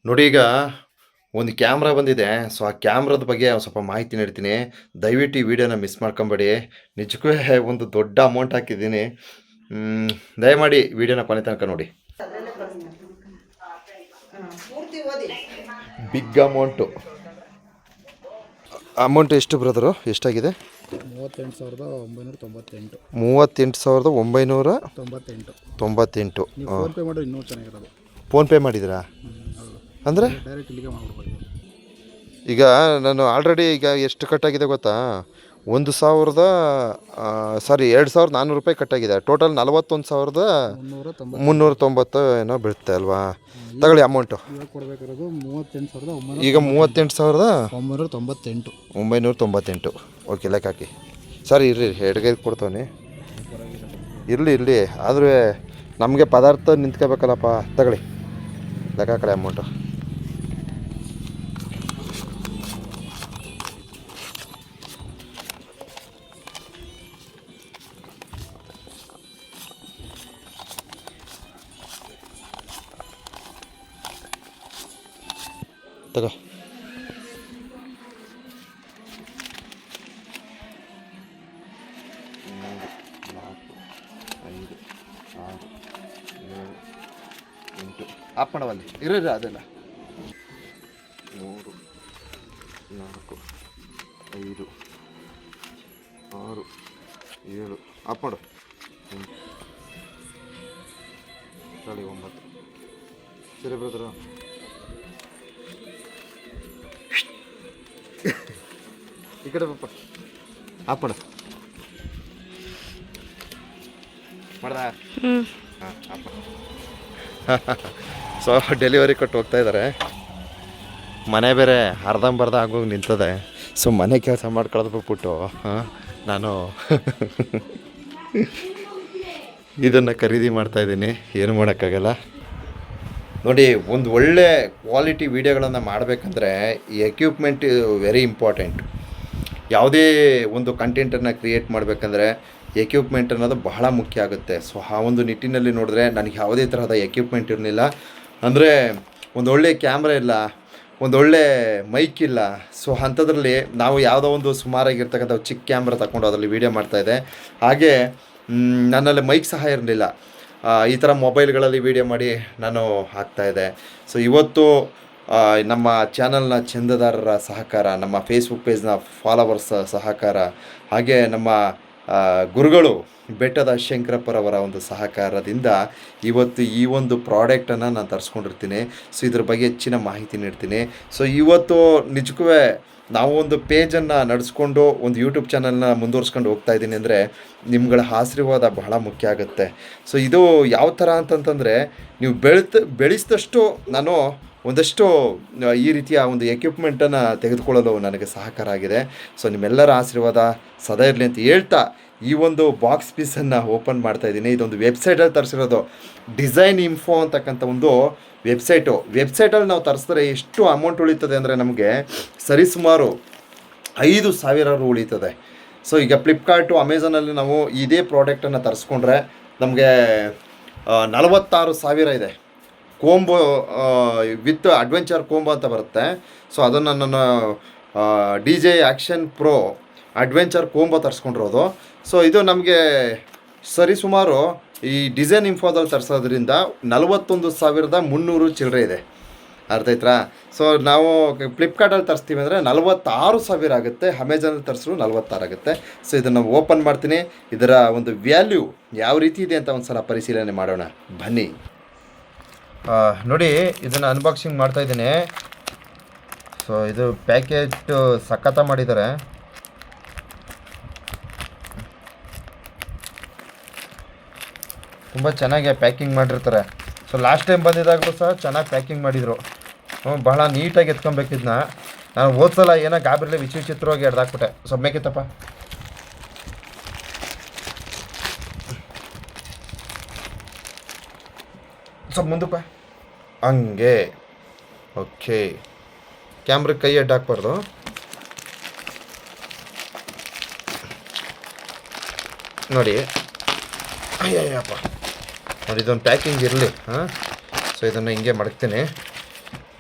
ನೋಡಿ ಈಗ ಒಂದು ಕ್ಯಾಮ್ರಾ ಬಂದಿದೆ. ಸೊ, ಆ ಕ್ಯಾಮ್ರಾದ ಬಗ್ಗೆ ಒಂದು ಸ್ವಲ್ಪ ಮಾಹಿತಿ ನೀಡ್ತೀನಿ. ದಯವಿಟ್ಟು ಈ ವಿಡಿಯೋನ ಮಿಸ್ ಮಾಡ್ಕೊಂಬೇಡಿ. ನಿಜಕ್ಕೂ ಒಂದು ದೊಡ್ಡ ಅಮೌಂಟ್ ಹಾಕಿದ್ದೀನಿ. ದಯಮಾಡಿ ವಿಡಿಯೋನ ಕೊನೆ ತನಕ ನೋಡಿ. Big amount. ಅಮೌಂಟ್ ಎಷ್ಟು ಬ್ರದರು? ಎಷ್ಟಾಗಿದೆ? 38,998. 38,998. ಫೋನ್ಪೇ ಮಾಡಿ ಇನ್ನೂ ಚೆನ್ನಾಗಿರೋದು. ಫೋನ್ಪೇ ಮಾಡಿದಿರಾ? ಅಂದರೆ ಡೈರೆಕ್ಟ್ ಇಲ್ಲಿಗೆ ಮಾಡ್ಬಿಡ್ಬೋದು. ಈಗ ನಾನು ಆಲ್ರೆಡಿ ಈಗ ಎಷ್ಟು ಕಟ್ಟಾಗಿದೆ ಗೊತ್ತಾ? 2,400 ರೂಪಾಯಿ ಕಟ್ಟಾಗಿದೆ. ಟೋಟಲ್ 41,390 ಏನೋ ಬೀಳುತ್ತೆ ಅಲ್ವಾ? ತಗೊಳ್ಳಿ ಅಮೌಂಟು. ಇವಾಗ ಕೊಡಬೇಕಿರೋದು 38,998. ಈಗ 38,998. ಓಕೆ, ಲೆಕ್ಕ ಹಾಕಿ. ಸರಿ ಇರ್ರಿ, ಎಡಗೈ ಕೊಡ್ತಾನೆ. ಇರಲಿ ಆದರೂ ನಮಗೆ ಪದಾರ್ಥ ನಿಂತ್ಕೋಬೇಕಲ್ಲಪ್ಪ. ತಗೊಳ್ಳಿ, ಲೆಕ್ಕ ಹಾಕಿ ಅಮೌಂಟು. ತಗೋ. ಆಫ್ ಮಾಡವಲ್ಲಿ ಇರ್ರಿ ಅದೆಲ್ಲ. 3 4 5 6 7 ಆಫ್ ಮಾಡು. 9 ಸರಿ ಬ್ರದರು. ಈ ಕಡೆ ಪಾಪ ಆಫ್ ಮಾಡು. ಮಾಡ್ದ? ಹಾಂ, ಆಫ್ ಮಾಡು. ಸೊ, ಡೆಲಿವರಿ ಕೊಟ್ಟು ಹೋಗ್ತಾ ಇದ್ದಾರೆ. ಮನೆ ಬೇರೆ ಅರ್ಧಂಬರ್ಧ ಆಗೋಗಿ ನಿಂತದೆ. ಸೊ, ಮನೆ ಕೆಲಸ ಮಾಡ್ಕೊಳ್ಳೋದು ಬಿಟ್ಬಿಟ್ಟು ನಾನು ಇದನ್ನು ಖರೀದಿ ಮಾಡ್ತಾಯಿದ್ದೀನಿ. ಏನು ಮಾಡೋಕ್ಕಾಗಲ್ಲ. ನೋಡಿ, ಒಂದು ಒಳ್ಳೆ ಕ್ವಾಲಿಟಿ ವೀಡಿಯೋಗಳನ್ನು ಮಾಡಬೇಕಂದ್ರೆ ಈ ಎಕ್ವಿಪ್ಮೆಂಟ್ ವೆರಿ ಇಂಪಾರ್ಟೆಂಟ್. ಯಾವುದೇ ಒಂದು ಕಂಟೆಂಟನ್ನು ಕ್ರಿಯೇಟ್ ಮಾಡಬೇಕಂದ್ರೆ ಎಕ್ವಿಪ್ಮೆಂಟ್ ಅನ್ನೋದು ಬಹಳ ಮುಖ್ಯ ಆಗುತ್ತೆ. ಸೊ, ಆ ಒಂದು ನಿಟ್ಟಿನಲ್ಲಿ ನೋಡಿದ್ರೆ ನನಗೆ ಯಾವುದೇ ತರಹದ ಎಕ್ವಿಪ್ಮೆಂಟ್ ಇರಲಿಲ್ಲ. ಅಂದರೆ ಒಂದೊಳ್ಳೆ ಕ್ಯಾಮ್ರಾ ಇಲ್ಲ, ಒಂದೊಳ್ಳೆ ಮೈಕ್ ಇಲ್ಲ. ಸೊ, ಅಂಥದ್ರಲ್ಲಿ ನಾವು ಯಾವುದೋ ಒಂದು ಸುಮಾರಾಗಿರ್ತಕ್ಕಂಥ ಚಿಕ್ಕ ಕ್ಯಾಮ್ರಾ ತಗೊಂಡು ಅದರಲ್ಲಿ ವೀಡಿಯೋ ಮಾಡ್ತಾಯಿದ್ದೆ. ಹಾಗೆ ನನ್ನಲ್ಲಿ ಮೈಕ್ ಸಹ ಇರಲಿಲ್ಲ. ಈ ಥರ ಮೊಬೈಲ್ಗಳಲ್ಲಿ ವೀಡಿಯೋ ಮಾಡಿ ನಾನು ಹಾಕ್ತಾಯಿದ್ದೆ. ಸೊ, ಇವತ್ತು ನಮ್ಮ ಚಾನಲ್ನ ಚಂದಾದಾರರ ಸಹಕಾರ, ನಮ್ಮ ಫೇಸ್ಬುಕ್ ಪೇಜ್ನ ಫಾಲೋವರ್ಸ್ ಸಹಕಾರ, ಹಾಗೆ ನಮ್ಮ ಗುರುಗಳು ಬೆಟ್ಟದ ಶಂಕರಪ್ಪರವರ ಒಂದು ಸಹಕಾರದಿಂದ ಇವತ್ತು ಈ ಒಂದು ಪ್ರಾಡಕ್ಟನ್ನು ನಾನು ತರಿಸ್ಕೊಂಡಿರ್ತೀನಿ. ಸೊ, ಇದ್ರ ಬಗ್ಗೆ ಹೆಚ್ಚಿನ ಮಾಹಿತಿ ನೀಡ್ತೀನಿ. ಸೊ, ಇವತ್ತು ನಿಜಕ್ಕೂ ನಾವು ಒಂದು ಪೇಜನ್ನು ನಡೆಸ್ಕೊಂಡು ಒಂದು ಯೂಟ್ಯೂಬ್ ಚಾನಲ್ನ ಮುಂದುವರ್ಸ್ಕೊಂಡು ಹೋಗ್ತಾ ಇದ್ದೀನಿ ಅಂದರೆ ನಿಮ್ಗಳ ಆಶೀರ್ವಾದ ಬಹಳ ಮುಖ್ಯ ಆಗುತ್ತೆ. ಸೊ, ಇದು ಯಾವ ಥರ ಅಂತಂತಂದರೆ ನೀವು ಬೆಳೆಸಿದಷ್ಟು ನಾನು ಒಂದಷ್ಟು ಈ ರೀತಿಯ ಒಂದು ಎಕ್ವಿಪ್ಮೆಂಟನ್ನು ತೆಗೆದುಕೊಳ್ಳಲು ನನಗೆ ಸಹಕಾರ ಆಗಿದೆ. ಸೊ, ನಿಮ್ಮೆಲ್ಲರ ಆಶೀರ್ವಾದ ಸದಾ ಇರಲಿ ಅಂತ ಹೇಳ್ತಾ ಈ ಒಂದು ಬಾಕ್ಸ್ ಪೀಸನ್ನು ಓಪನ್ ಮಾಡ್ತಾಯಿದ್ದೀನಿ. ಇದೊಂದು ವೆಬ್ಸೈಟಲ್ಲಿ ತರಿಸಿರೋದು. ಡಿಸೈನ್ ಇನ್ಫೋ ಅಂತಕ್ಕಂಥ ಒಂದು ವೆಬ್ಸೈಟಲ್ಲಿ ನಾವು ತರಿಸಿದ್ರೆ ಎಷ್ಟು ಅಮೌಂಟ್ ಉಳಿತದೆ ಅಂದರೆ ನಮಗೆ ಸರಿಸುಮಾರು 5,000 ರು ಉಳಿತದೆ. ಸೊ, ಈಗ ಫ್ಲಿಪ್ಕಾರ್ಟು, ಅಮೆಝಾನಲ್ಲಿ ನಾವು ಇದೇ ಪ್ರಾಡಕ್ಟನ್ನು ತರಿಸ್ಕೊಂಡ್ರೆ ನಮಗೆ 46,000 ಇದೆ. ಕೋಂಬೋ ವಿತ್ ಅಡ್ವೆಂಚರ್ ಕೋಂಬೋ ಅಂತ ಬರುತ್ತೆ. ಸೊ, ಅದನ್ನು ನಾನು DJI action pro adventure combo ತರಿಸ್ಕೊಂಡಿರೋದು. ಸೊ, ಇದು ನಮಗೆ ಸರಿಸುಮಾರು ಈ ಡಿಸೈನ್ ಇನ್ಫೋದಲ್ಲಿ ತರಿಸೋದ್ರಿಂದ 41,300 ಚಿಲ್ಲರೆ ಇದೆ. ಅರ್ಥ ಆಯ್ತಾ? ಸೊ, ನಾವು ಫ್ಲಿಪ್ಕಾರ್ಟಲ್ಲಿ ತರಿಸ್ತೀವಿ ಅಂದರೆ 46,000 ಆಗುತ್ತೆ. ಅಮೆಝಾನಲ್ಲಿ ತರಿಸಿದ್ರು 46 ಆಗುತ್ತೆ. ಸೊ, ಇದನ್ನು ಓಪನ್ ಮಾಡ್ತೀನಿ. ಇದರ ಒಂದು ವ್ಯಾಲ್ಯೂ ಯಾವ ರೀತಿ ಇದೆ ಅಂತ ಒಂದು ಸಲ ಪರಿಶೀಲನೆ ಮಾಡೋಣ ಬನ್ನಿ. ನೋಡಿ, ಇದನ್ನು ಅನ್ಬಾಕ್ಸಿಂಗ್ ಮಾಡ್ತಾಯಿದ್ದೀನಿ. ಸೊ, ಇದು ಪ್ಯಾಕೇಜ್ ಸಖತ್ತ ಮಾಡಿದ್ದಾರೆ. ತುಂಬ ಚೆನ್ನಾಗಿ ಪ್ಯಾಕಿಂಗ್ ಮಾಡಿರ್ತಾರೆ. ಸೊ, ಲಾಸ್ಟ್ ಟೈಮ್ ಬಂದಿದ್ದಾಗಲೂ ಸಹ ಚೆನ್ನಾಗಿ ಪ್ಯಾಕಿಂಗ್ ಮಾಡಿದರು. ಬಹಳ ನೀಟಾಗಿ ಎತ್ಕೊಬೇಕಿದ್ನ. ನಾನು ಓದ್ಸಲ ಏನೋ ಗಾಬರಿಲಿ ವಿಚಿತ್ರವಾಗಿ ಎಡ್ದಾಕ್ಬಿಟ್ಟೆ. ಸೊಮ್ಮೆಕಿತ್ತಪ್ಪ. ಸ್ವಲ್ಪ ಮುಂದಪ್ಪ. ಹಂಗೆ. ಓಕೆ, ಕ್ಯಾಮ್ರಕ್ಕೆ ಕೈ ಅಡ್ಡ ಹಾಕ್ಬಾರ್ದು. ನೋಡಿ, ಅಯ್ಯಪ್ಪ ನೋಡಿ, ಇದೊಂದು ಪ್ಯಾಕಿಂಗ್ ಇರಲಿ. ಸೊ, ಇದನ್ನು ಹಿಂಗೆ ಮಡಗ್ತೀನಿ.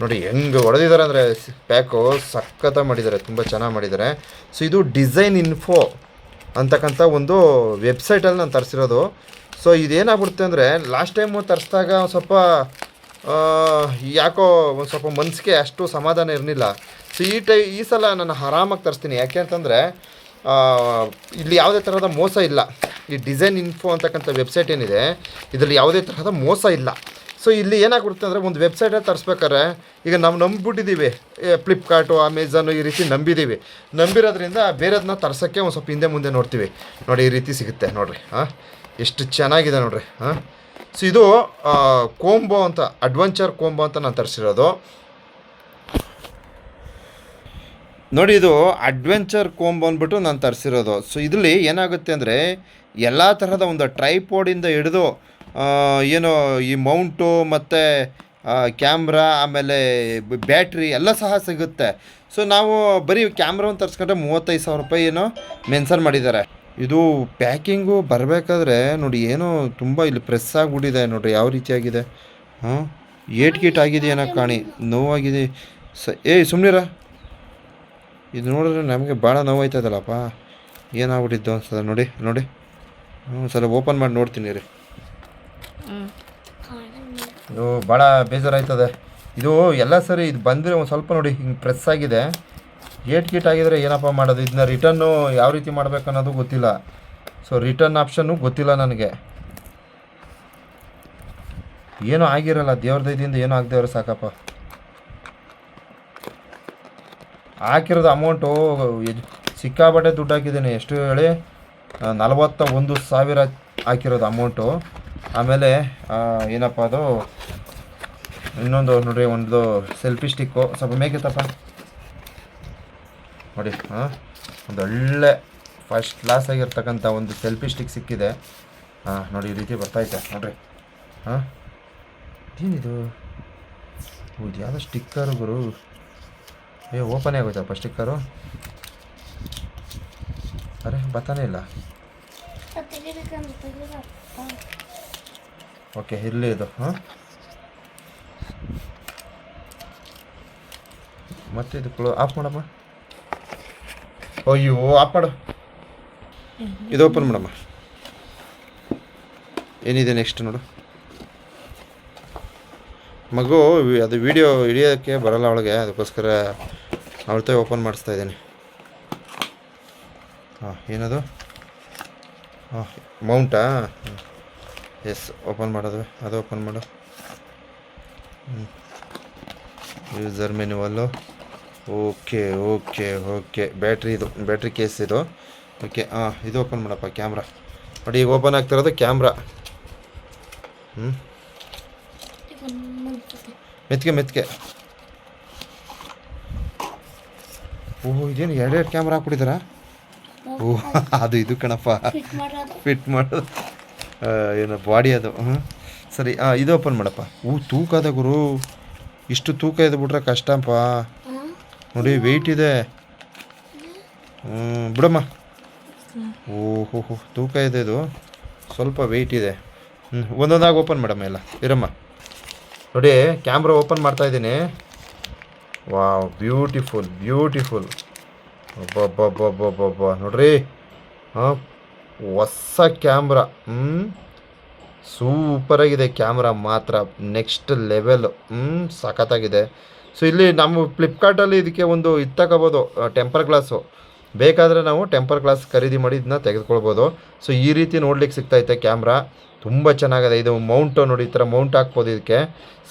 ನೋಡಿ ಹೆಂಗೆ ಹೊಡೆದಿದ್ದಾರೆ ಅಂದರೆ ಪ್ಯಾಕು ಸಖತ್ತಾಗಿ ಮಾಡಿದ್ದಾರೆ, ತುಂಬ ಚೆನ್ನಾಗಿ ಮಾಡಿದ್ದಾರೆ. ಸೊ ಇದು ಡಿಸೈನ್ ಇನ್ಫೋ ಅಂತಕ್ಕಂಥ ಒಂದು ವೆಬ್ಸೈಟಲ್ಲಿ ನಾನು ತರಿಸಿರೋದು. ಸೊ ಇದೇನಾಗ್ಬಿಡುತ್ತೆ ಅಂದರೆ ಲಾಸ್ಟ್ ಟೈಮು ತರಿಸಿದಾಗ ಒಂದು ಸ್ವಲ್ಪ ಯಾಕೋ ಒಂದು ಸ್ವಲ್ಪ ಮನಸ್ಸಿಗೆ ಅಷ್ಟು ಸಮಾಧಾನ ಇರಲಿಲ್ಲ. ಸೊ ಈ ಸಲ ನಾನು ಆರಾಮಾಗಿ ತರಿಸ್ತೀನಿ. ಯಾಕೆ ಅಂತಂದರೆ ಇಲ್ಲಿ ಯಾವುದೇ ಥರದ ಮೋಸ ಇಲ್ಲ. ಈ ಡಿಸೈನ್ ಇನ್ಫೋ ಅಂತಕ್ಕಂಥ ವೆಬ್ಸೈಟ್ ಏನಿದೆ ಇದರಲ್ಲಿ ಯಾವುದೇ ತರಹದ ಮೋಸ ಇಲ್ಲ. ಸೊ ಇಲ್ಲಿ ಏನಾಗ್ಬಿಡುತ್ತೆ ಅಂದರೆ ಒಂದು ವೆಬ್ಸೈಟಲ್ಲಿ ತರಿಸ್ಬೇಕಾದ್ರೆ ಈಗ ನಾವು ನಂಬಿಬಿಟ್ಟಿದ್ದೀವಿ, ಫ್ಲಿಪ್ಕಾರ್ಟು ಅಮೆಝಾನು ಈ ರೀತಿ ನಂಬಿರೋದ್ರಿಂದ ಬೇರೆದನ್ನ ತರ್ಸೋಕ್ಕೆ ಒಂದು ಸ್ವಲ್ಪ ಹಿಂದೆ ಮುಂದೆ ನೋಡ್ತೀವಿ. ನೋಡಿ ಈ ರೀತಿ ಸಿಗುತ್ತೆ ನೋಡಿರಿ. ಎಷ್ಟು ಚೆನ್ನಾಗಿದೆ ನೋಡಿರಿ. ಸೊ ಇದು ಕೋಂಬೋ ಅಂತ, ಅಡ್ವೆಂಚರ್ ಕೋಂಬೋ ಅಂತ ನಾನು ತರಿಸಿರೋದು. ನೋಡಿ ಇದು ಅಡ್ವೆಂಚರ್ ಕೋಂಬೋ ಅಂದ್ಬಿಟ್ಟು ನಾನು ತರಿಸಿರೋದು. ಸೊ ಇದರಲ್ಲಿ ಏನಾಗುತ್ತೆ ಅಂದರೆ ಎಲ್ಲ ತರಹದ ಒಂದು ಟ್ರೈಪೋಡಿಂದ ಹಿಡಿದು ಏನು ಈ ಮೌಂಟು ಮತ್ತು ಕ್ಯಾಮ್ರಾ ಆಮೇಲೆ ಬ್ಯಾಟ್ರಿ ಎಲ್ಲ ಸಹ ಸಿಗುತ್ತೆ. ಸೊ ನಾವು ಬರೀ ಕ್ಯಾಮ್ರಾವನ್ನು ತರಿಸ್ಕೊಂಡ್ರೆ 35,000 ರೂಪಾಯಿ ಏನೋ ಮೆನ್ಷನ್ ಮಾಡಿದ್ದಾರೆ. ಇದು ಪ್ಯಾಕಿಂಗು ಬರಬೇಕಾದ್ರೆ ನೋಡಿ ಏನೋ ತುಂಬ ಇಲ್ಲಿ ಪ್ರೆಸ್ ಆಗಿಬಿಟ್ಟಿದೆ ನೋಡಿರಿ ಯಾವ ರೀತಿಯಾಗಿದೆ. ಏಟ್ ಆಗಿದೆಯೇನೋ ಕಾಣಿ, ನೋವಾಗಿದೆ. ಸುಮ್ಮನಿರ, ಇದು ನೋಡಿದ್ರೆ ನಮಗೆ ಭಾಳ ನೋವಾಯ್ತದಲ್ಲಪ್ಪ, ಏನಾಗ್ಬಿಟ್ಟಿದ್ದು ಅನ್ಸದ. ನೋಡಿ ಸಲ ಓಪನ್ ಮಾಡಿ ನೋಡ್ತೀನಿ ರೀ. ಇದು ಭಾಳ ಬೇಜಾರಾಯ್ತದೆ. ಇದು ಎಲ್ಲ ಸರಿ ಇದು ಬಂದರೆ ಒಂದು ಸ್ವಲ್ಪ ನೋಡಿ ಹಿಂಗೆ ಪ್ರೆಸ್ ಆಗಿದೆ. ಏಟ್ ಆಗಿದ್ರೆ ಏನಪ್ಪ ಮಾಡೋದು, ಇದನ್ನ ರಿಟರ್ನು ಯಾವ ರೀತಿ ಮಾಡಬೇಕು ಅನ್ನೋದು ಗೊತ್ತಿಲ್ಲ. ಸೊ ರಿಟರ್ನ್ ಆಪ್ಷನ್ನು ಗೊತ್ತಿಲ್ಲ ನನಗೆ. ಏನೂ ಆಗಿರಲ್ಲ, ದೇವ್ರ ದಯದಿಂದ ಏನೂ ಆಗದೇವ್ರೆ ಸಾಕಪ್ಪ. ಹಾಕಿರೋದು ಅಮೌಂಟು ಸಿಕ್ಕಾಪಟ್ಟೆ ದುಡ್ಡು ಹಾಕಿದ್ದೀನಿ. ಎಷ್ಟು ಹೇಳಿ, 41,000 ಹಾಕಿರೋದು ಅಮೌಂಟು. ಆಮೇಲೆ ಏನಪ್ಪ ಅದು ಇನ್ನೊಂದು ನೋಡಿರಿ, ಒಂದು ಸೆಲ್ಫಿ ಸ್ಟಿಕ್ಕು ಸ್ವಲ್ಪ ಮೇಕಿತ್ತಪ್ಪ ನೋಡಿ. ಒಂದು ಒಳ್ಳೆ ಫಸ್ಟ್ ಕ್ಲಾಸ್ ಆಗಿರ್ತಕ್ಕಂಥ ಒಂದು ಸೆಲ್ಫಿ ಸ್ಟಿಕ್ ಸಿಕ್ಕಿದೆ. ನೋಡಿ ಈ ರೀತಿ ಬರ್ತೈತೆ ನೋಡಿರಿ. ಏನಿದು, ಇದು ಯಾವುದೋ ಸ್ಟಿಕ್ಕರು ಗುರು. ಓಪನ್ ಆಗೋಯ್ತಪ್ಪ ಸ್ಟಿಕ್ಕರು. ಅರೆ ಬರ್ತಾನೆ ಇಲ್ಲ. ಓಕೆ ಇರಲಿ ಇದು. ಮತ್ತೆ ಇದು ಆಫ್ ಮಾಡಮ್ಮ. ಅಯ್ಯೋ ಆಫ್ ಮಾಡು. ಇದು ಓಪನ್ ಮಾಡಮ್ಮ. ಏನಿದೆ ನೆಕ್ಸ್ಟ್ ನೋಡು. ಮಗು ಅದು ವಿಡಿಯೋ ಹಿಡಿಯೋಕ್ಕೆ ಬರಲ್ಲ ಅವಳಿಗೆ, ಅದಕ್ಕೋಸ್ಕರ ಅವಳ್ತೆ ಓಪನ್ ಮಾಡಿಸ್ತಾ ಇದ್ದೀನಿ. ಏನದು? ಮೌಂಟಾ? ಎಸ್, ಓಪನ್ ಮಾಡೋದು. ಅದು ಓಪನ್ ಮಾಡು. ಯೂಸರ್ ಮೆನ್ಯುವಲ್ಲು. ಓಕೆ ಬ್ಯಾಟ್ರಿ ಕೇಸ್ ಇದು. ಓಕೆ ಇದು ಓಪನ್ ಮಾಡಪ್ಪ. ಕ್ಯಾಮ್ರಾ ನೋಡಿ, ಈಗ ಓಪನ್ ಆಗ್ತಿರೋದು ಕ್ಯಾಮ್ರಾ. ಮೆತ್ಕೆ. ಇದೇನು ಎರಡು ಕ್ಯಾಮ್ರಾ ಹಾಕ್ಬಿಟ್ಟಿದ್ದಾರಾ? ಅದು ಇದು ಕಣಪ್ಪ, ಫಿಟ್ ಮಾಡೋದು ಏನೋ ಬಾಡಿ ಅದು. ಸರಿ ಇದು ಓಪನ್ ಮಾಡಪ್ಪ. ತೂಕದ ಗುರು, ಇಷ್ಟು ತೂಕ ಇದೆ ಬಿಟ್ರೆ ಕಷ್ಟಪ್ಪ. ನೋಡಿ ವೆಯ್ಟ್ ಇದೆ. ಬಿಡಮ್ಮ. ತೂಕ ಇದೆ, ಇದು ಸ್ವಲ್ಪ ವೆಯ್ಟ್ ಇದೆ. ಒಂದೊಂದಾಗಿ ಓಪನ್ ಮಾಡಮ್ಮ ಎಲ್ಲ ಇರಮ್ಮ. ನೋಡಿ ಕ್ಯಾಮ್ರಾ ಓಪನ್ ಮಾಡ್ತಾಯಿದ್ದೀನಿ. Wow, beautiful. ಒಬ್ಬ ನೋಡ್ರಿ, ಹೊಸ ಕ್ಯಾಮ್ರಾ. ಸೂಪರಾಗಿದೆ ಕ್ಯಾಮ್ರಾ ಮಾತ್ರ, ನೆಕ್ಸ್ಟ್ ಲೆವೆಲ್ಲು. ಸಖತ್ತಾಗಿದೆ. ಸೊ ಇಲ್ಲಿ ನಮ್ಮ ಫ್ಲಿಪ್ಕಾರ್ಟಲ್ಲಿ ಇದಕ್ಕೆ ಒಂದು ಇದು ತಗೋಬೋದು, ಟೆಂಪರ್ ಗ್ಲಾಸು. ಬೇಕಾದರೆ ನಾವು ಟೆಂಪರ್ ಗ್ಲಾಸ್ ಖರೀದಿ ಮಾಡಿ ಇದನ್ನ ತೆಗೆದುಕೊಳ್ಬೋದು. ಸೊ ಈ ರೀತಿ ನೋಡ್ಲಿಕ್ಕೆ ಸಿಗ್ತೈತೆ ಕ್ಯಾಮ್ರಾ, ತುಂಬ ಚೆನ್ನಾಗಿದೆ. ಇದು ಮೌಂಟು ನೋಡಿ, ಈ ಥರ ಮೌಂಟ್ ಹಾಕ್ಬೋದು ಇದಕ್ಕೆ.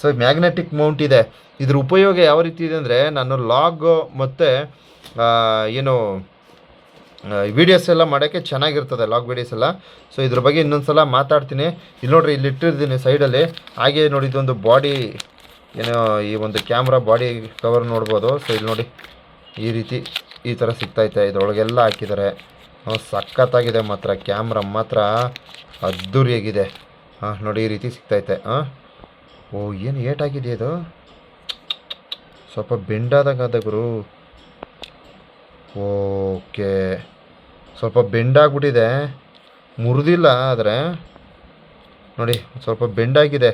ಸೊ ಮ್ಯಾಗ್ನೆಟಿಕ್ ಮೌಂಟ್ ಇದೆ. ಇದ್ರ ಉಪಯೋಗ ಯಾವ ರೀತಿ ಇದೆ ಅಂದರೆ, ನಾನು ಲಾಗ್ ಮತ್ತು ಏನು ವೀಡಿಯೋಸ್ ಎಲ್ಲ ಮಾಡೋಕ್ಕೆ ಚೆನ್ನಾಗಿರ್ತದೆ, ಲಾಗ್ ವೀಡಿಯೋಸ್ ಎಲ್ಲ. ಸೊ ಇದ್ರ ಬಗ್ಗೆ ಇನ್ನೊಂದು ಸಲ ಮಾತಾಡ್ತೀನಿ. ಇಲ್ಲಿ ನೋಡಿರಿ, ಇಲ್ಲಿ ಇಟ್ಟಿರ್ತೀನಿ ಸೈಡಲ್ಲಿ. ಹಾಗೆ ನೋಡಿ, ಇದೊಂದು ಬಾಡಿ ಏನೋ, ಈ ಒಂದು ಕ್ಯಾಮ್ರಾ ಬಾಡಿ ಕವರ್ ನೋಡ್ಬೋದು. ಸೊ ಇಲ್ಲಿ ನೋಡಿ ಈ ಥರ ಸಿಗ್ತೈತೆ. ಇದರೊಳಗೆಲ್ಲ ಹಾಕಿದ್ದಾರೆ. ಸಖತ್ತಾಗಿದೆ ಮಾತ್ರ, ಕ್ಯಾಮ್ರಾ ಮಾತ್ರ ಅದ್ದೂರಿಯಾಗಿದೆ. ನೋಡಿ ಈ ರೀತಿ ಸಿಗ್ತೈತೆ. ಏನು ಏಟಾಗಿದೆ ಇದು, ಸ್ವಲ್ಪ ಬೆಂಡಾದಾಗ ಗುರು. ಓಕೆ, ಸ್ವಲ್ಪ ಬೆಂಡಾಗ್ಬಿಟ್ಟಿದೆ, ಮುರಿದಿಲ್ಲ ಆದರೆ ನೋಡಿ ಸ್ವಲ್ಪ ಬೆಂಡಾಗಿದೆ.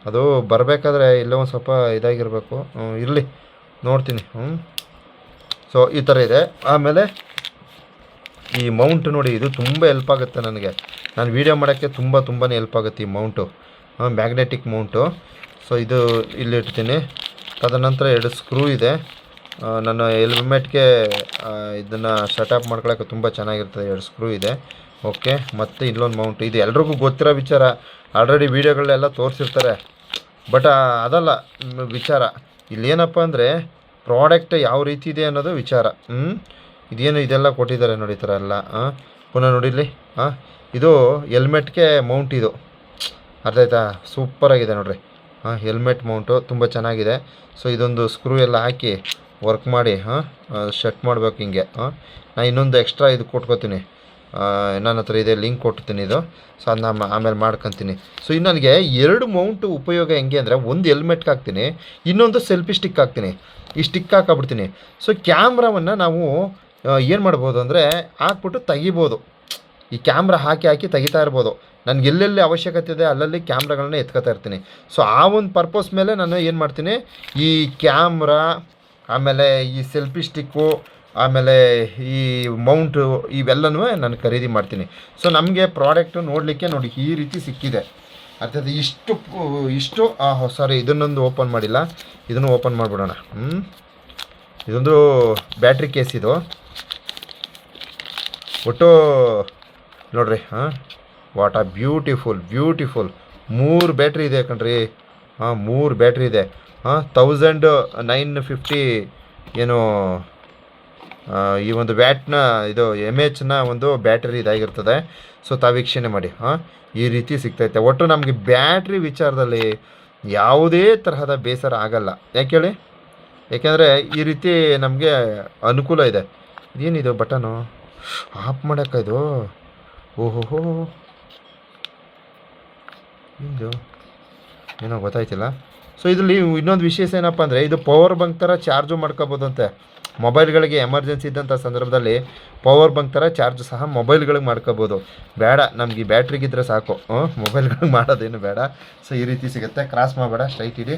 ಅದು ಬರಬೇಕಾದ್ರೆ ಇಲ್ಲೇ ಒಂದು ಸ್ವಲ್ಪ ಇದಾಗಿರಬೇಕು, ಇರಲಿ ನೋಡ್ತೀನಿ. ಸೊ ಈ ಥರ ಇದೆ. ಆಮೇಲೆ ಈ ಮೌಂಟ್ ನೋಡಿ, ಇದು ತುಂಬ ಹೆಲ್ಪ್ ಆಗುತ್ತೆ ನನಗೆ. ನಾನು ವೀಡಿಯೋ ಮಾಡೋಕ್ಕೆ ತುಂಬಾ ಹೆಲ್ಪ್ ಆಗುತ್ತೆ ಈ ಮೌಂಟು, ಮ್ಯಾಗ್ನೆಟಿಕ್ ಮೌಂಟು. ಸೊ ಇದು ಇಲ್ಲಿಡ್ತೀನಿ. ತದನಂತರ 2 ಸ್ಕ್ರೂ ಇದೆ. ನನ್ನ ಹೆಲ್ಮೆಟ್ಗೆ ಇದನ್ನು ಶಟಪ್ ಮಾಡ್ಕೊಳ್ಳೋಕ್ಕೆ ತುಂಬ ಚೆನ್ನಾಗಿರ್ತದೆ. 2 ಸ್ಕ್ರೂ ಇದೆ. ಓಕೆ, ಮತ್ತು ಇಲ್ಲೊಂದು ಮೌಂಟ್. ಇದು ಎಲ್ರಿಗೂ ಗೊತ್ತಿರೋ ವಿಚಾರ, ಆಲ್ರೆಡಿ ವೀಡಿಯೋಗಳನ್ನೆಲ್ಲ ತೋರಿಸಿರ್ತಾರೆ. ಬಟ್ ಅದಲ್ಲ ವಿಚಾರ. ಇಲ್ಲೇನಪ್ಪ ಅಂದರೆ ಪ್ರಾಡಕ್ಟ್ ಯಾವ ರೀತಿ ಇದೆ ಅನ್ನೋದು ವಿಚಾರ. ಇದೇನು ಇದೆಲ್ಲ ಕೊಟ್ಟಿದ್ದಾರೆ ನೋಡಿ, ಈ ಥರ ಎಲ್ಲ. ಪುನಃ ನೋಡಿಲಿ, ಇದು ಹೆಲ್ಮೆಟ್ಗೆ ಮೌಂಟ್. ಇದು ಅರ್ಥ ಆಯ್ತಾ? ಸೂಪರಾಗಿದೆ ನೋಡಿರಿ. ಹೆಲ್ಮೆಟ್ ಮೌಂಟು ತುಂಬ ಚೆನ್ನಾಗಿದೆ. ಸೊ ಇದೊಂದು ಸ್ಕ್ರೂ ಎಲ್ಲ ಹಾಕಿ ವರ್ಕ್ ಮಾಡಿ ಶಟ್ ಮಾಡಬೇಕು ಹಿಂಗೆ. ನಾನು ಇನ್ನೊಂದು ಎಕ್ಸ್ಟ್ರಾ ಇದು ಕೊಟ್ಕೋತೀನಿ, ನನ್ನ ಹತ್ರ ಇದೆ, ಲಿಂಕ್ ಕೊಡ್ತೀನಿ ಇದು. ಸೊ ಅದನ್ನ ಆಮೇಲೆ ಮಾಡ್ಕೊತೀನಿ. ಸೊ ಇನ್ನು ನನಗೆ 2 ಮೌಂಟು ಉಪಯೋಗ ಹೆಂಗೆ ಅಂದರೆ, ಒಂದು ಹೆಲ್ಮೆಟ್ಗೆ ಹಾಕ್ತೀನಿ, ಇನ್ನೊಂದು ಸೆಲ್ಫಿ ಸ್ಟಿಕ್ ಹಾಕ್ತೀನಿ. ಈ ಸ್ಟಿಕ್ ಹಾಕಾಬಿಡ್ತೀನಿ. ಸೊ ಕ್ಯಾಮ್ರಾವನ್ನು ನಾವು ಏನು ಮಾಡ್ಬೋದು ಅಂದರೆ ಹಾಕ್ಬಿಟ್ಟು ತೆಗಿಬೋದು. ಈ ಕ್ಯಾಮ್ರಾ ಹಾಕಿ ತೆಗಿತಾ ಇರ್ಬೋದು. ನನಗೆ ಎಲ್ಲೆಲ್ಲಿ ಅವಶ್ಯಕತೆ ಇದೆ ಅಲ್ಲಲ್ಲಿ ಕ್ಯಾಮ್ರಾಗಳನ್ನ ಎತ್ಕೊತಾ ಇರ್ತೀನಿ. ಸೊ ಆ ಒಂದು ಪರ್ಪಸ್ ಮೇಲೆ ನಾನು ಏನು ಮಾಡ್ತೀನಿ, ಈ ಕ್ಯಾಮ್ರಾ, ಆಮೇಲೆ ಈ ಸೆಲ್ಫಿ ಸ್ಟಿಕ್ಕು, ಆಮೇಲೆ ಈ ಮೌಂಟು, ಇವೆಲ್ಲನೂ ನಾನು ಖರೀದಿ ಮಾಡ್ತೀನಿ. ಸೊ ನಮಗೆ ಪ್ರಾಡಕ್ಟು ನೋಡಲಿಕ್ಕೆ ನೋಡಿ ಈ ರೀತಿ ಸಿಕ್ಕಿದೆ. ಅರ್ಥಾತ್ ಇಷ್ಟು ಸಾರಿ, ಇದನ್ನೊಂದು ಓಪನ್ ಮಾಡಿಲ್ಲ, ಇದನ್ನು ಓಪನ್ ಮಾಡಿಬಿಡೋಣ. ಇದೊಂದು ಬ್ಯಾಟ್ರಿ ಕೇಸ್. ಇದು ಒಟ್ಟು ನೋಡ್ರಿ, ವಾಟ್ ಆ ಬ್ಯೂಟಿಫುಲ್ 3 ಬ್ಯಾಟ್ರಿ ಇದೆ ಕಣ್ರಿ. 3 ಬ್ಯಾಟ್ರಿ ಇದೆ. 1950 ಏನು ಈ ಒಂದು ವ್ಯಾಟ್ನ ಇದು MAHನ ಒಂದು ಬ್ಯಾಟರಿ ಇದಾಗಿರ್ತದೆ. ಸೊ ತಾವೀಕ್ಷಣೆ ಮಾಡಿ, ಈ ರೀತಿ ಸಿಗ್ತೈತೆ. ಒಟ್ಟು ನಮಗೆ ಬ್ಯಾಟ್ರಿ ವಿಚಾರದಲ್ಲಿ ಯಾವುದೇ ತರಹದ ಬೇಸರ ಆಗಲ್ಲ. ಯಾಕೆ ಹೇಳಿ? ಯಾಕೆಂದರೆ ಈ ರೀತಿ ನಮಗೆ ಅನುಕೂಲ ಇದೆ. ಇದೇನಿದು ಬಟನು ಆಫ್ ಮಾಡೋಕ್ಕೆ? ಇದು ಓಹೋ, ಇದು ಏನೋ ಗೊತ್ತಾಯ್ತಿಲ್ಲ. ಸೊ ಇದರಲ್ಲಿ ಇನ್ನೊಂದು ವಿಶೇಷ ಏನಪ್ಪ ಅಂದರೆ, ಇದು ಪವರ್ ಬಂಕ್ ಥರ ಚಾರ್ಜು ಮಾಡ್ಕೋಬೋದಂತೆ. ಮೊಬೈಲ್ಗಳಿಗೆ ಎಮರ್ಜೆನ್ಸಿ ಇದ್ದಂಥ ಸಂದರ್ಭದಲ್ಲಿ ಪವರ್ ಬಂಕ್ ಥರ ಚಾರ್ಜ್ ಸಹ ಮೊಬೈಲ್ಗಳಿಗೆ ಮಾಡ್ಕೋಬೋದು. ಬೇಡ, ನಮ್ಗೆ ಈ ಬ್ಯಾಟ್ರಿಗಿದ್ರೆ ಸಾಕು, ಮೊಬೈಲ್ಗಳಿಗೆ ಮಾಡೋದೇನು ಬೇಡ. ಸೊ ಈ ರೀತಿ ಸಿಗುತ್ತೆ. ಕ್ರಾಸ್ ಮಾಡಬೇಡ, ಸ್ಟ್ರೈಟ್ ಇಡಿ.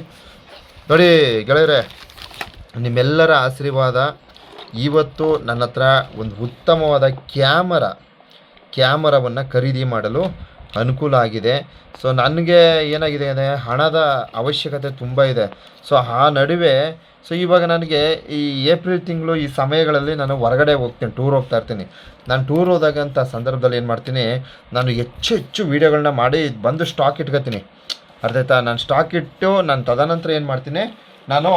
ನೋಡಿ ಗೆಳೆಯರೆ, ನಿಮ್ಮೆಲ್ಲರ ಆಶೀರ್ವಾದ ಇವತ್ತು ನನ್ನ ಹತ್ರ ಒಂದು ಉತ್ತಮವಾದ ಕ್ಯಾಮರಾವನ್ನು ಖರೀದಿ ಮಾಡಲು ಅನುಕೂಲ ಆಗಿದೆ. ಸೊ ನನಗೆ ಏನಾಗಿದೆ ಅಂದರೆ, ಹಣದ ಅವಶ್ಯಕತೆ ತುಂಬ ಇದೆ. ಸೊ ಆ ನಡುವೆ ಇವಾಗ ನನಗೆ ಈ ಏಪ್ರಿಲ್ ತಿಂಗಳು ಈ ಸಮಯಗಳಲ್ಲಿ ನಾನು ಹೊರಗಡೆ ಹೋಗ್ತೀನಿ, ಟೂರ್ ಹೋಗ್ತಾ ಇರ್ತೀನಿ. ನಾನು ಟೂರ್ ಹೋದಾಗಂಥ ಸಂದರ್ಭದಲ್ಲಿ ಏನು ಮಾಡ್ತೀನಿ, ನಾನು ಹೆಚ್ಚು ವೀಡಿಯೋಗಳನ್ನ ಮಾಡಿ ಬಂದು ಸ್ಟಾಕ್ ಇಟ್ಕೊತೀನಿ. ಅರ್ಥ ಆಯ್ತಾ? ನಾನು ಸ್ಟಾಕ್ ಇಟ್ಟು ನಾನು ತದನಂತರ ಏನು ಮಾಡ್ತೀನಿ, ನಾನು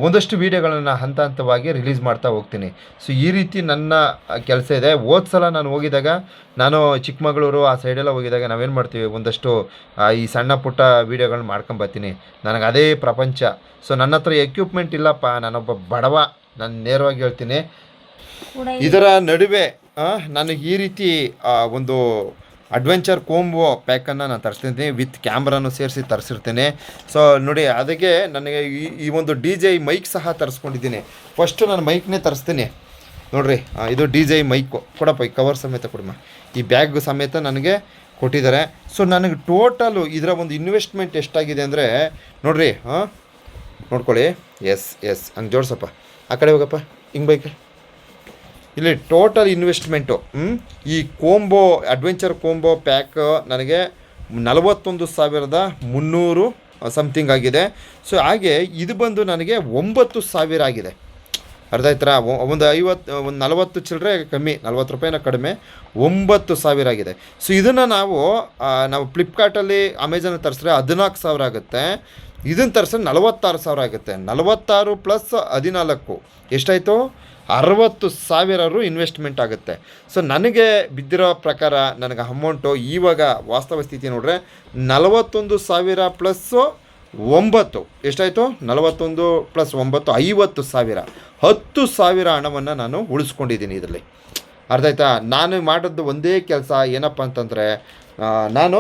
ಒಂದಷ್ಟು ವೀಡಿಯೋಗಳನ್ನು ಹಂತವಾಗಿ ರಿಲೀಸ್ ಮಾಡ್ತಾ ಹೋಗ್ತೀನಿ. ಸೊ ಈ ರೀತಿ ನನ್ನ ಕೆಲಸ ಇದೆ. ಹೋದ ಸಲ ನಾನು ಹೋಗಿದಾಗ, ನಾನು ಚಿಕ್ಕಮಗಳೂರು ಆ ಸೈಡೆಲ್ಲ ಹೋಗಿದಾಗ ನಾವೇನು ಮಾಡ್ತೀವಿ, ಒಂದಷ್ಟು ಈ ಸಣ್ಣ ಪುಟ್ಟ ವೀಡಿಯೋಗಳನ್ನ ಮಾಡ್ಕೊಂಬರ್ತೀನಿ. ನನಗೆ ಅದೇ ಪ್ರಪಂಚ. ಸೊ ನನ್ನ ಹತ್ರ ಎಕ್ವಿಪ್ಮೆಂಟ್ ಇಲ್ಲಪ್ಪ, ನಾನೊಬ್ಬ ಬಡವ, ನಾನು ನೇರವಾಗಿ ಹೇಳ್ತೀನಿ. ಇದರ ನಡುವೆ ನನಗೆ ಈ ರೀತಿ ಒಂದು ಅಡ್ವೆಂಚರ್ ಕೋಂಬೋ ಪ್ಯಾಕನ್ನು ನಾನು ತರಿಸ್ತಿದ್ದೀನಿ, ವಿತ್ ಕ್ಯಾಮ್ರಾನು ಸೇರಿಸಿ ತರಿಸಿರ್ತೀನಿ. ಸೊ ನೋಡಿ, ಅದಕ್ಕೆ ನನಗೆ ಈ ಒಂದು DJI ಮೈಕ್ ಸಹ ತರಿಸ್ಕೊಂಡಿದ್ದೀನಿ. ಫಸ್ಟು ನಾನು ಮೈಕ್ನೇ ತರಿಸ್ತೀನಿ. ನೋಡಿರಿ, ಇದು DJI ಮೈಕು. ಕೊಡಪ್ಪ, ಈ ಕವರ್ ಸಮೇತ ಕೊಡಮ್ಮ, ಈ ಬ್ಯಾಗ್ ಸಮೇತ ನನಗೆ ಕೊಟ್ಟಿದ್ದಾರೆ. ಸೊ ನನಗೆ ಟೋಟಲು ಇದರ ಒಂದು ಇನ್ವೆಸ್ಟ್ಮೆಂಟ್ ಎಷ್ಟಾಗಿದೆ ಅಂದರೆ ನೋಡಿರಿ, ನೋಡ್ಕೊಳ್ಳಿ. ಎಸ್ ಹಂಗೆ ಜೋಡಿಸಪ್ಪ, ಆ ಕಡೆ ಹೋಗಪ್ಪ, ಹಿಂಗೆ ಬೈಕ್. ಇಲ್ಲಿ ಟೋಟಲ್ ಇನ್ವೆಸ್ಟ್ಮೆಂಟು ಈ ಅಡ್ವೆಂಚರ್ ಕೋಂಬೋ ಪ್ಯಾಕ್ ನನಗೆ 41,300 ಸಮಥಿಂಗ್ ಆಗಿದೆ. ಸೊ ಹಾಗೆ ಇದು ಬಂದು ನನಗೆ 9,000 ಆಗಿದೆ. ಅರ್ಧ ಆಯ್ತಾ? ಒಂದು 40 ಚಿಲ್ಲರೆ ಕಮ್ಮಿ, 40 ರೂಪಾಯಿನ ಕಡಿಮೆ, 9,000 ಆಗಿದೆ. ಸೊ ಇದನ್ನು ನಾವು ಫ್ಲಿಪ್ಕಾರ್ಟಲ್ಲಿ, ಅಮೆಝಾನ್ ತರಿಸಿದ್ರೆ 14,000 ಆಗುತ್ತೆ. ಇದನ್ನು ತರಿಸಿದ್ರೆ 46,000 ಆಗುತ್ತೆ. 46 ಪ್ಲಸ್ 14 ಎಷ್ಟಾಯಿತು? 60,000 ಇನ್ವೆಸ್ಟ್ಮೆಂಟ್ ಆಗುತ್ತೆ. ಸೊ ನನಗೆ ಬಿದ್ದಿರೋ ಪ್ರಕಾರ ನನಗೆ ಅಮೌಂಟು ಇವಾಗ ವಾಸ್ತವ ಸ್ಥಿತಿ ನೋಡ್ರೆ 41,000 ಪ್ಲಸ್ 9 ಎಷ್ಟಾಯಿತು? 41 ಪ್ಲಸ್ 9 50,000. 10,000 ಹಣವನ್ನು ನಾನು ಉಳಿಸ್ಕೊಂಡಿದ್ದೀನಿ ಇದರಲ್ಲಿ. ಅರ್ಥ ಆಯ್ತಾ? ನಾನು ಮಾಡೋದು ಒಂದೇ ಕೆಲಸ ಏನಪ್ಪ ಅಂತಂದರೆ, ನಾನು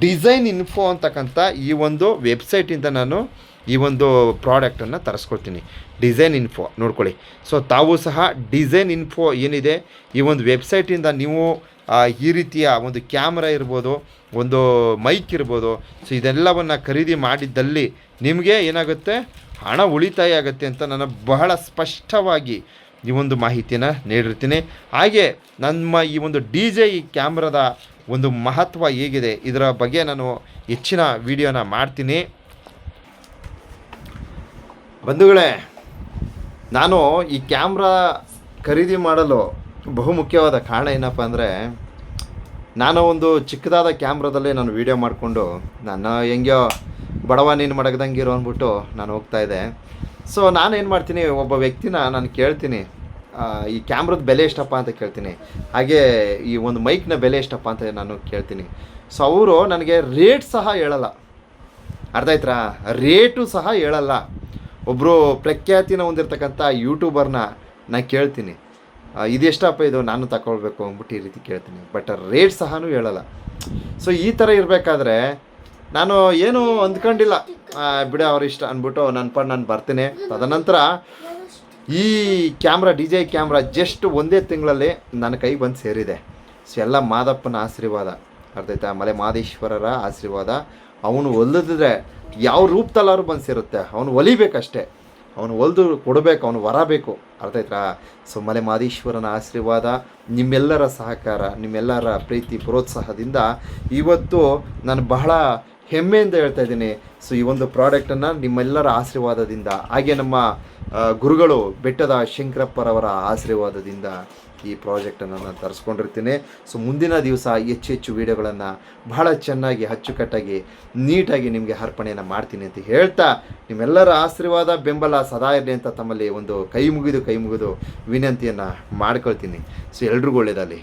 ಡಿಸೈನ್ ಇನ್ಫೋ ಅಂತಕ್ಕಂಥ ಈ ಒಂದು ವೆಬ್ಸೈಟಿಂದ ನಾನು ಈ ಒಂದು ಪ್ರಾಡಕ್ಟನ್ನು ತರಿಸ್ಕೊಳ್ತೀನಿ. ಡಿಸೈನ್ ಇನ್ಫೋ ನೋಡ್ಕೊಳ್ಳಿ. ಸೊ ತಾವು ಸಹ ಡಿಸೈನ್ ಇನ್ಫೋ ಏನಿದೆ, ಈ ಒಂದು ವೆಬ್ಸೈಟಿಂದ ನೀವು ಈ ರೀತಿಯ ಒಂದು ಕ್ಯಾಮ್ರಾ ಇರ್ಬೋದು, ಒಂದು ಮೈಕ್ ಇರ್ಬೋದು. ಸೊ ಇದೆಲ್ಲವನ್ನು ಖರೀದಿ ಮಾಡಿದ್ದಲ್ಲಿ ನಿಮಗೆ ಏನಾಗುತ್ತೆ, ಹಣ ಉಳಿತಾಯ ಆಗುತ್ತೆ ಅಂತ ನಾನು ಬಹಳ ಸ್ಪಷ್ಟವಾಗಿ ಈ ಒಂದು ಮಾಹಿತಿಯನ್ನು ನೀಡಿರ್ತೀನಿ. ಹಾಗೆ ನಮ್ಮ ಈ ಒಂದು DJI ಕ್ಯಾಮ್ರಾದ ಒಂದು ಮಹತ್ವ ಹೇಗಿದೆ ಇದರ ಬಗ್ಗೆ ನಾನು ಹೆಚ್ಚಿನ ವಿಡಿಯೋನ ಮಾಡ್ತೀನಿ. ಬಂಧುಗಳೇ, ನಾನು ಈ ಕ್ಯಾಮ್ರಾ ಖರೀದಿ ಮಾಡಲು ಬಹುಮುಖ್ಯವಾದ ಕಾರಣ ಏನಪ್ಪ ಅಂದರೆ, ನಾನು ಒಂದು ಚಿಕ್ಕದಾದ ಕ್ಯಾಮ್ರಾದಲ್ಲೇ ನಾನು ವೀಡಿಯೋ ಮಾಡಿಕೊಂಡು ನಾನು ಹೆಂಗೋ ಬಡವ ನೀನು ಮಡಗ್ದಂಗಿರೋ ಅಂದ್ಬಿಟ್ಟು ನಾನು ಹೋಗ್ತಾಯಿದ್ದೆ. ಸೊ ನಾನೇನು ಮಾಡ್ತೀನಿ, ಒಬ್ಬ ವ್ಯಕ್ತಿನ ನಾನು ಕೇಳ್ತೀನಿ, ಈ ಕ್ಯಾಮ್ರದ ಬೆಲೆ ಎಷ್ಟಪ್ಪ ಅಂತ ಕೇಳ್ತೀನಿ, ಹಾಗೆ ಈ ಒಂದು ಮೈಕ್ನ ಬೆಲೆ ಎಷ್ಟಪ್ಪ ಅಂತ ನಾನು ಕೇಳ್ತೀನಿ. ಸೊ ಅವರು ನನಗೆ ರೇಟ್ ಸಹ ಹೇಳಲ್ಲ, ಅರ್ಥ ಆಯ್ತಾ, ರೇಟು ಸಹ ಹೇಳಲ್ಲ. ಒಬ್ಬರು ಪ್ರಖ್ಯಾತಿನ ಹೊಂದಿರತಕ್ಕಂಥ ಯೂಟ್ಯೂಬರ್ನ ನಾನು ಕೇಳ್ತೀನಿ, ಇದೆಷ್ಟಪ್ಪ ಇದು ನಾನು ತಗೊಳ್ಬೇಕು ಅಂದ್ಬಿಟ್ಟು ಈ ರೀತಿ ಕೇಳ್ತೀನಿ, ಬಟ್ ರೇಟ್ ಸಹ ಹೇಳಲ್ಲ. ಸೊ ಈ ಥರ ಇರಬೇಕಾದ್ರೆ ನಾನು ಏನೂ ಅಂದ್ಕೊಂಡಿಲ್ಲ, ಬಿಡ ಅವ್ರ ಇಷ್ಟ ಅಂದ್ಬಿಟ್ಟು ನಾನು ಬರ್ತೀನಿ. ತದನಂತರ ಈ ಕ್ಯಾಮ್ರಾ DJI ಕ್ಯಾಮ್ರಾ ಜಸ್ಟ್ ಒಂದೇ ತಿಂಗಳಲ್ಲಿ ನನ್ನ ಕೈಗೆ ಬಂದು ಸೇರಿದೆ. ಸೊ ಎಲ್ಲ ಮಾದಪ್ಪನ ಆಶೀರ್ವಾದ, ಅರ್ಥ ಆಯ್ತಾ, ಮಲೆ ಮಾದೇಶ್ವರರ ಆಶೀರ್ವಾದ. ಅವನು ಒಲಿದ್ರೆ ಯಾವ ರೂಪದಲ್ಲಾದ್ರು ಬಂದು ಸೇರುತ್ತೆ, ಅವನು ಒಲಿಬೇಕಷ್ಟೇ, ಅವನು ಒಲಿದು ಕೊಡಬೇಕು, ಅವನು ವರ ಬೇಕು, ಅರ್ಥ ಆಯ್ತಾ. ಸೊ ಮಲೆ ಮಾದೇಶ್ವರನ ಆಶೀರ್ವಾದ, ನಿಮ್ಮೆಲ್ಲರ ಸಹಕಾರ, ನಿಮ್ಮೆಲ್ಲರ ಪ್ರೀತಿ ಪ್ರೋತ್ಸಾಹದಿಂದ ಇವತ್ತು ನಾನು ಬಹಳ ಹೆಮ್ಮೆಯಿಂದ ಹೇಳ್ತಾ ಇದ್ದೀನಿ. ಸೊ ಈ ಒಂದು ಪ್ರಾಡಕ್ಟನ್ನು ನಿಮ್ಮೆಲ್ಲರ ಆಶೀರ್ವಾದದಿಂದ, ಹಾಗೆ ನಮ್ಮ ಗುರುಗಳು ಬೆಟ್ಟದ ಶಂಕರಪ್ಪರವರ ಆಶೀರ್ವಾದದಿಂದ ಈ ಪ್ರಾಜೆಕ್ಟನ್ನು ನಾನು ತರಿಸ್ಕೊಂಡಿರ್ತೀನಿ. ಸೊ ಮುಂದಿನ ದಿವಸ ಹೆಚ್ಚು ವೀಡಿಯೋಗಳನ್ನು ಬಹಳ ಚೆನ್ನಾಗಿ ಅಚ್ಚುಕಟ್ಟಾಗಿ ನೀಟಾಗಿ ನಿಮಗೆ ಅರ್ಪಣೆಯನ್ನು ಮಾಡ್ತೀನಿ ಅಂತ ಹೇಳ್ತಾ, ನಿಮ್ಮೆಲ್ಲರ ಆಶೀರ್ವಾದ ಬೆಂಬಲ ಸದಾ ಇರಲಿ ಅಂತ ತಮ್ಮಲ್ಲಿ ಒಂದು ಕೈ ಮುಗಿದು ವಿನಂತಿಯನ್ನು ಮಾಡ್ಕೊಳ್ತೀನಿ. ಸೊ ಎಲ್ರಿಗೂ ಒಳ್ಳೆಯದಾಗಲಿ.